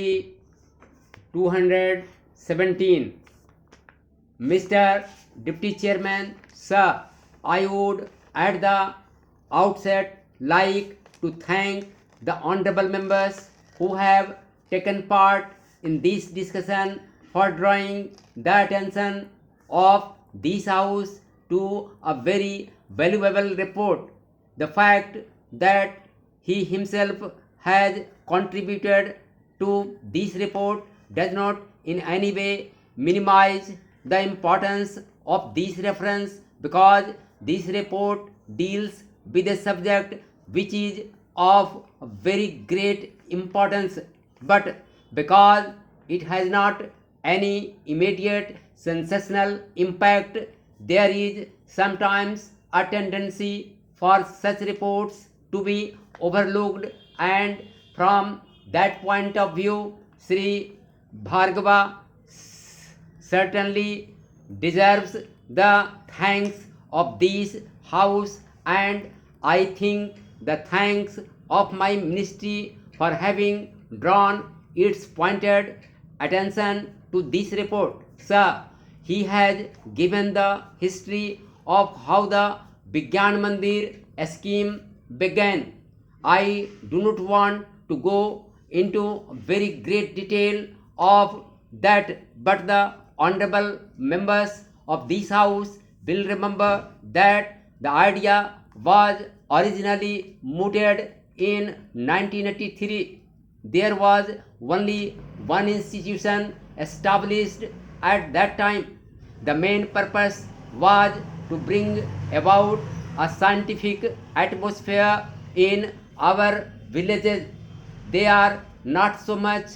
only 217. Mr. Deputy Chairman, sir, I would at the outset like to thank the honorable members who have taken part in this discussion for drawing the attention of this house to a very valuable report. The fact that he himself has contributed to this report does not in any way minimize the importance of this reference, because this report deals with a subject which is of very great importance, but because it has not any immediate sensational impact, there is sometimes a tendency for such reports to be overlooked, and from that point of view, Sri Bhargava certainly deserves the thanks of this house, and I think the thanks of my ministry for having drawn its pointed attention to this report. Sir, he has given the history of how the Vigyan Mandir scheme began. I do not want to go into very great detail of that, but the honorable members of this house will remember that the idea was originally mooted in 1983. There was only one institution established at that time. The main purpose was to bring about a scientific atmosphere in our villages. They are not so much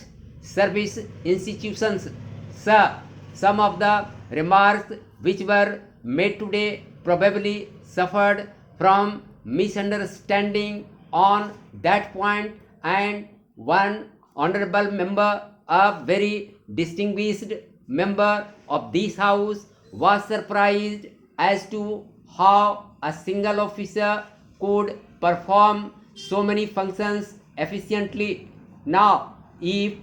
service institutions. Sir, some of the remarks which were made today probably suffered from misunderstanding on that point, and one honorable member, a very distinguished member of this house, was surprised as to how a single officer could perform so many functions efficiently. Now, if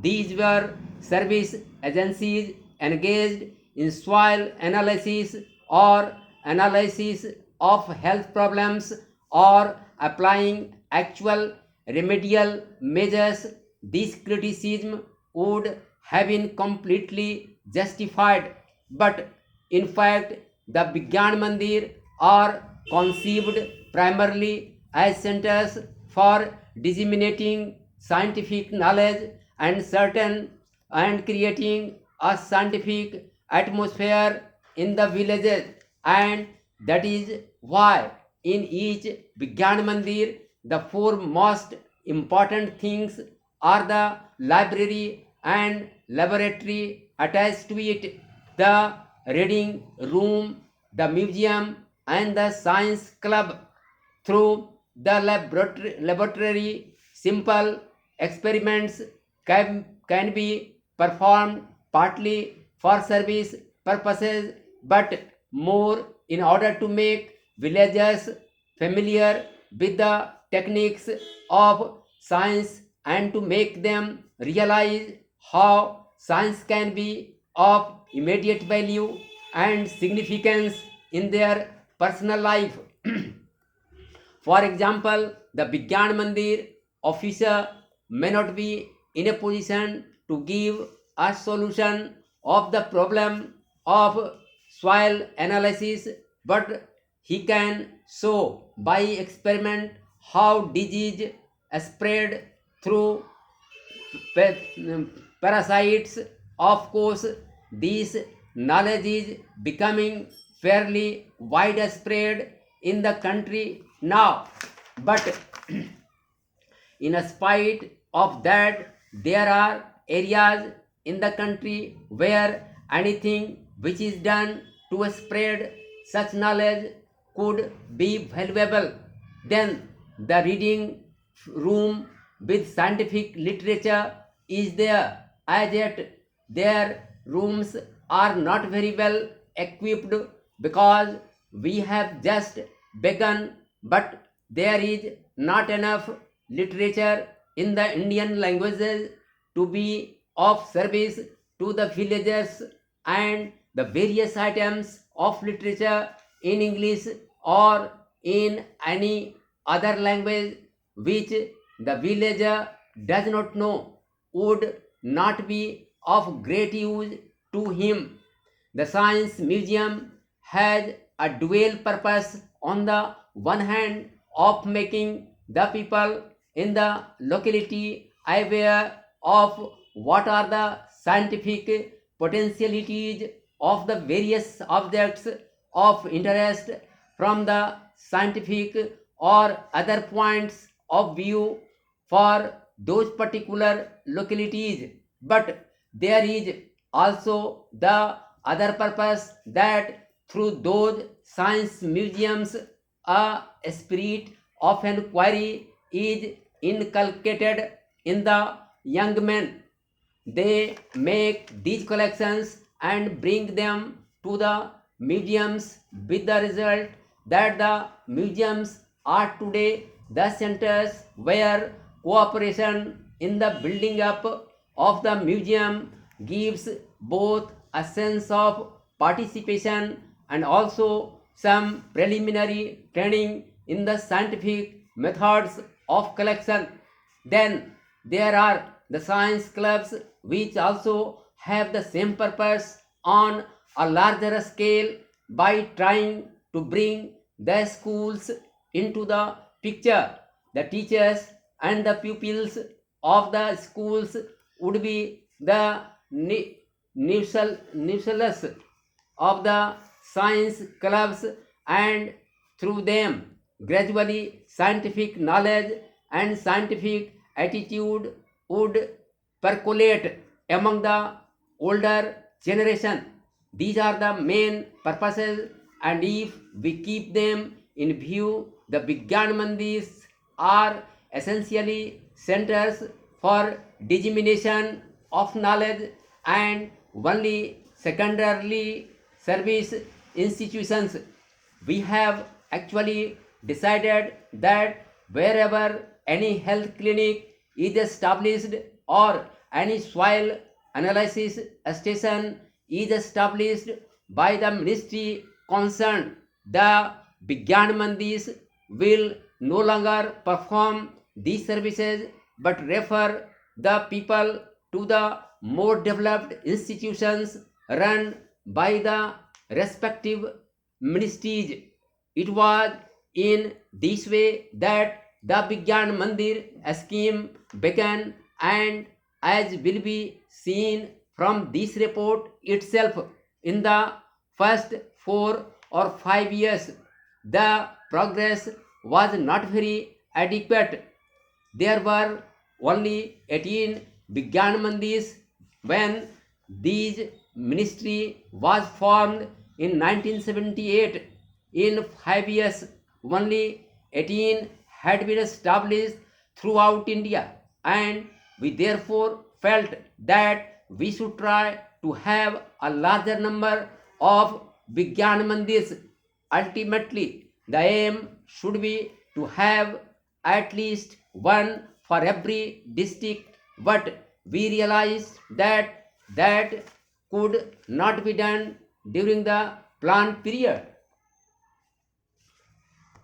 these were service agencies engaged in soil analysis or analysis of health problems or applying actual remedial measures, this criticism would have been completely justified. But in fact, the Vigyan Mandir are conceived primarily as centers for disseminating scientific knowledge and creating a scientific atmosphere in the villages, and that is why in each Vigyan Mandir the four most important things are the library and laboratory attached to it, the reading room, the museum, and the science club. Through the laboratory, simple experiments can be performed partly for service purposes, but more in order to make villagers familiar with the techniques of science and to make them realize how science can be of immediate value and significance in their personal life. For example, the Vigyan Mandir officer may not be in a position to give a solution of the problem of soil analysis, but he can show by experiment how disease spread through parasites. Of course, this knowledge is becoming fairly widespread in the country now, but in spite of that, there are areas in the country where anything which is done to spread such knowledge could be valuable. Then the reading room with scientific literature is there, as yet their rooms are not very well equipped because we have just begun, but there is not enough literature in the Indian languages to be of service to the villagers, and the various items of literature in English or in any other language which the villager does not know would not be of great use to him. The Science Museum has a dual purpose. On the one hand, of making the people in the locality aware of what are the scientific potentialities of the various objects of interest from the scientific or other points of view for those particular localities. But there is also the other purpose, that through those science museums a spirit of inquiry is inculcated in the young men. They make these collections and bring them to the museums, with the result that the museums are today the centers where cooperation in the building up of the museum gives both a sense of participation and also some preliminary training in the scientific methods of collection. Then there are the science clubs which also have the same purpose on a larger scale, by trying to bring the schools into the picture. The teachers and the pupils of the schools would be the nucleus of the science clubs, and through them gradually scientific knowledge and scientific attitude would percolate among the older generation. These are the main purposes, and if we keep them in view, the Vigyan Mandirs are essentially centers for dissemination of knowledge and only secondarily service institutions. We have actually decided that wherever any health clinic is established or any soil analysis station is established by the ministry concerned, the Vigyan Mandirs will no longer perform these services but refer the people to the more developed institutions run by the respective ministries. It was in this way that the Vigyan Mandir scheme began, and as will be seen from this report itself, in the first 4 or 5 years, the progress was not very adequate. There were only 18 Vigyan Mandirs when these ministry was formed in 1978. In 5 years, only 18 had been established throughout India, and we therefore felt that we should try to have a larger number of Vigyan Mandirs. Ultimately, the aim should be to have at least one for every district, but we realized that that could not be done during the planned period.